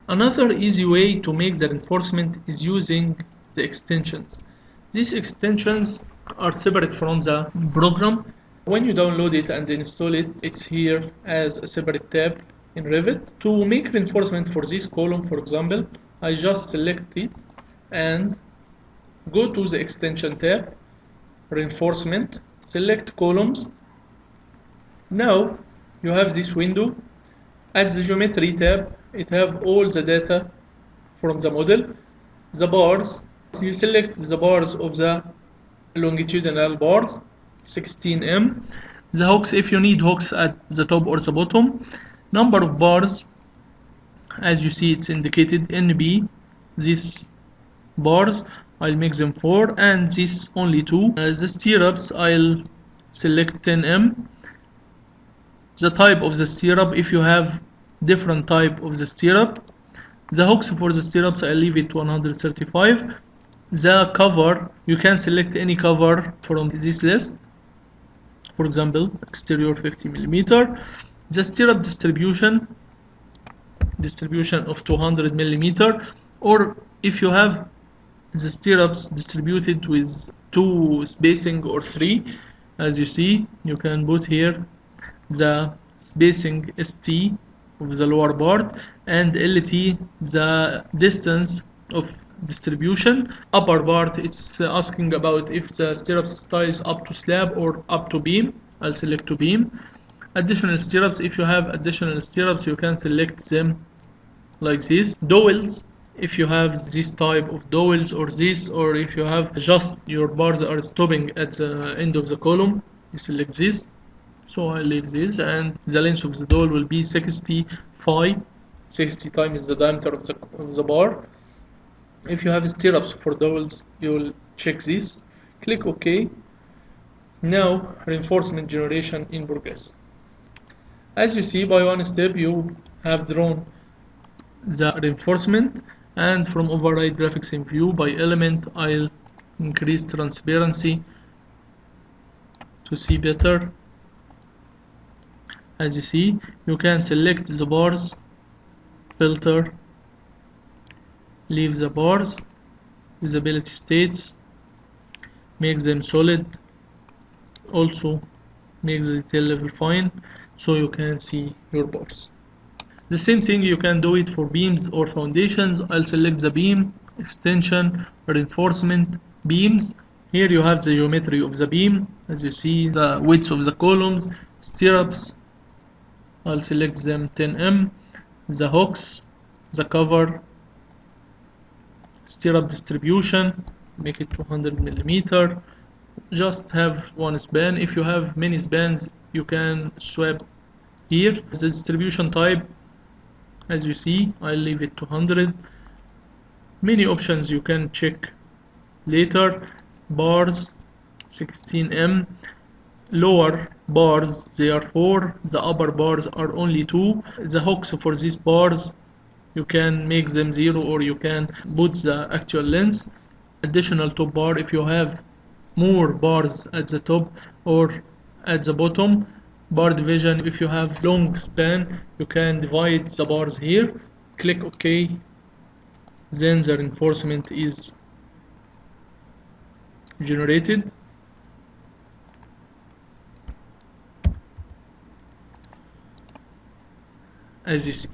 Another easy way to make the reinforcement is using the extensions. These extensions are separate from the program. When you download it and install it, it's here as a separate tab in Revit. To make reinforcement for this column, for example, I just select it and go to the extension tab, reinforcement, select columns. Now you have this window. At the geometry tab, it have all the data from the model. The bars, you select the bars of the longitudinal bars, 16 m. The hooks, if you need hooks at the top or the bottom. Number of bars, as you see it's indicated NB. These bars I'll make them 4 and this only 2. The stirrups I'll select 10 m. The type of the stirrup, if you have different type of the stirrup. The hooks for the stirrups I'll leave it 135. The cover, you can select any cover from this list, for example exterior 50mm. The stirrup distribution of 200mm, or if you have the stirrups distributed with 2 spacing or 3, as you see, you can put here the spacing ST of the lower part and LT the distance of distribution. Upper part, it's asking about if the stirrup ties up to slab or up to beam. I'll select to beam. Additional stirrups, if you have additional stirrups you can select them like this. Dowels, if you have this type of dowels, or this, or if you have just your bars are stopping at the end of the column, you select this. So I leave this, and the length of the dowel will be 65. 60 times the diameter of the bar. If you have stirrups for dowels, you will check this. Click OK. Now reinforcement generation in progress. As you see, by one step you have drawn the reinforcement, and from override graphics in view by element I'll increase transparency to see better. As you see, you can select the bars, filter, leave the bars, visibility states, make them solid, also make the detail level fine so you can see your bars. The same thing you can do it for beams or foundations. I'll select the beam, extension, reinforcement, beams. Here you have the geometry of the beam, as you see, the width of the columns, stirrups, I'll select them 10 m, the hooks, the cover, stirrup distribution, make it 200mm. Just have one span. If you have many spans you can swap here. The distribution type, as you see, I'll leave it 200. Many options you can check later. Bars 16 m. Lower bars they are 4, the upper bars are only 2. The hooks for these bars you can make them 0 or you can put the actual length. Additional top bar, if you have more bars at the top or at the bottom. Bar division, if you have long span you can divide the bars here. Click OK. Then the reinforcement is generated. As you see.